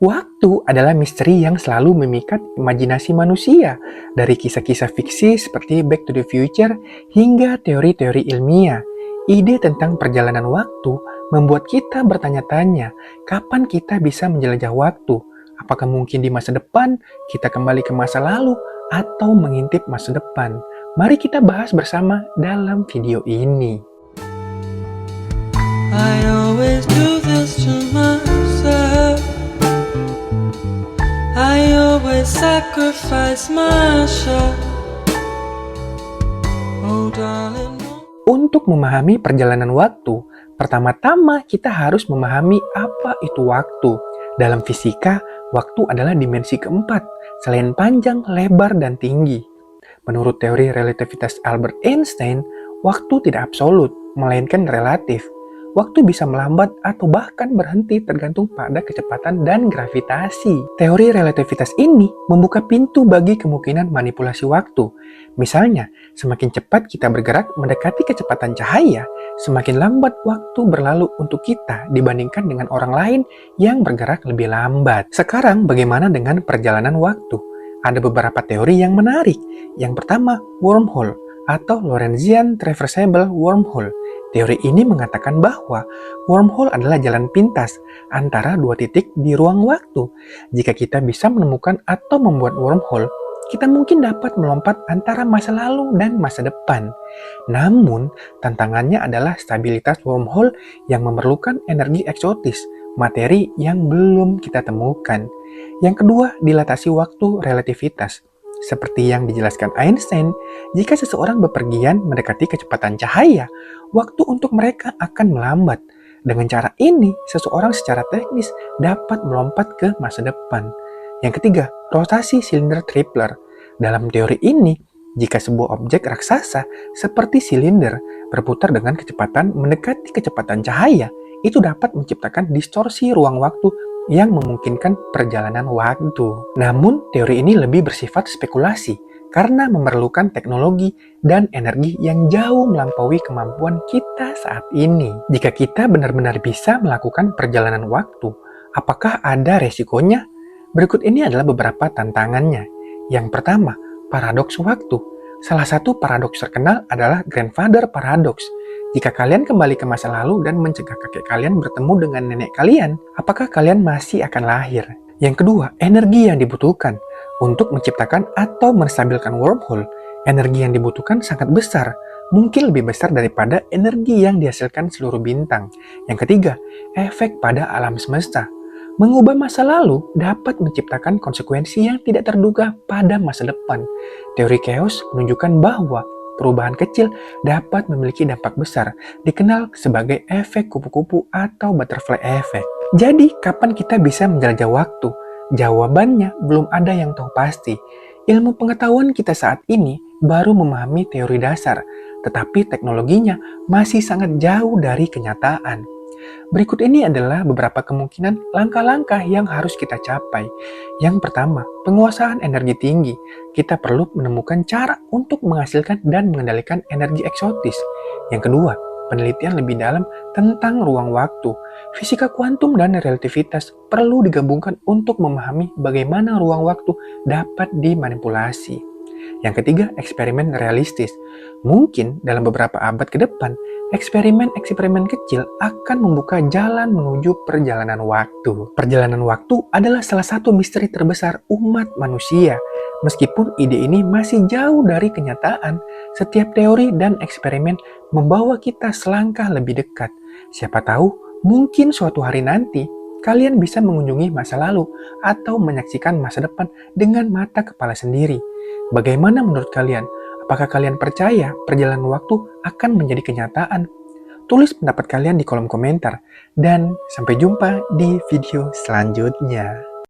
Waktu adalah misteri yang selalu memikat imajinasi manusia, dari kisah-kisah fiksi seperti Back to the Future hingga teori-teori ilmiah. Ide tentang perjalanan waktu membuat kita bertanya-tanya, kapan kita bisa menjelajah waktu? Apakah mungkin di masa depan kita kembali ke masa lalu atau mengintip masa depan? Mari kita bahas bersama dalam video ini. I always do this to myself. I always sacrifice myself. Oh darling. Untuk memahami perjalanan waktu, pertama-tama kita harus memahami apa itu waktu. Dalam fisika, waktu adalah dimensi keempat, selain panjang, lebar, dan tinggi. Menurut teori relativitas Albert Einstein, waktu tidak absolut, melainkan relatif. Waktu bisa melambat atau bahkan berhenti tergantung pada kecepatan dan gravitasi. Teori relativitas ini membuka pintu bagi kemungkinan manipulasi waktu. Misalnya, semakin cepat kita bergerak mendekati kecepatan cahaya, semakin lambat waktu berlalu untuk kita dibandingkan dengan orang lain yang bergerak lebih lambat. Sekarang, bagaimana dengan perjalanan waktu? Ada beberapa teori yang menarik. Yang pertama, wormhole atau Lorentzian Traversable Wormhole. Teori ini mengatakan bahwa wormhole adalah jalan pintas antara dua titik di ruang waktu. Jika kita bisa menemukan atau membuat wormhole, kita mungkin dapat melompat antara masa lalu dan masa depan. Namun, tantangannya adalah stabilitas wormhole yang memerlukan energi eksotis, materi yang belum kita temukan. Yang kedua, dilatasi waktu relativitas. Seperti yang dijelaskan Einstein, jika seseorang bepergian mendekati kecepatan cahaya, waktu untuk mereka akan melambat. Dengan cara ini, seseorang secara teknis dapat melompat ke masa depan. Yang ketiga, rotasi silinder Tripler. Dalam teori ini, jika sebuah objek raksasa seperti silinder berputar dengan kecepatan mendekati kecepatan cahaya, itu dapat menciptakan distorsi ruang waktu yang memungkinkan perjalanan waktu. Namun, teori ini lebih bersifat spekulasi karena memerlukan teknologi dan energi yang jauh melampaui kemampuan kita saat ini. Jika kita benar-benar bisa melakukan perjalanan waktu, apakah ada resikonya? Berikut ini adalah beberapa tantangannya. Yang pertama, paradoks waktu. Salah satu paradoks terkenal adalah grandfather paradox. Jika kalian kembali ke masa lalu dan mencegah kakek kalian bertemu dengan nenek kalian, apakah kalian masih akan lahir? Yang kedua, energi yang dibutuhkan. Untuk menciptakan atau menstabilkan wormhole, energi yang dibutuhkan sangat besar, mungkin lebih besar daripada energi yang dihasilkan seluruh bintang. Yang ketiga, efek pada alam semesta. Mengubah masa lalu dapat menciptakan konsekuensi yang tidak terduga pada masa depan. Teori chaos menunjukkan bahwa perubahan kecil dapat memiliki dampak besar, dikenal sebagai efek kupu-kupu atau butterfly effect. Jadi, kapan kita bisa menjelajah waktu? Jawabannya belum ada yang tahu pasti. Ilmu pengetahuan kita saat ini baru memahami teori dasar, tetapi teknologinya masih sangat jauh dari kenyataan. Berikut ini adalah beberapa kemungkinan langkah-langkah yang harus kita capai. Yang pertama, penguasaan energi tinggi. Kita perlu menemukan cara untuk menghasilkan dan mengendalikan energi eksotis. Yang kedua, penelitian lebih dalam tentang ruang waktu. Fisika kuantum dan relativitas perlu digabungkan untuk memahami bagaimana ruang waktu dapat dimanipulasi. Yang ketiga, eksperimen realistis. Mungkin dalam beberapa abad ke depan, eksperimen-eksperimen kecil akan membuka jalan menuju perjalanan waktu. Perjalanan waktu adalah salah satu misteri terbesar umat manusia. Meskipun ide ini masih jauh dari kenyataan, setiap teori dan eksperimen membawa kita selangkah lebih dekat. Siapa tahu, mungkin suatu hari nanti, kalian bisa mengunjungi masa lalu atau menyaksikan masa depan dengan mata kepala sendiri. Bagaimana menurut kalian? Apakah kalian percaya perjalanan waktu akan menjadi kenyataan? Tulis pendapat kalian di kolom komentar. Dan sampai jumpa di video selanjutnya.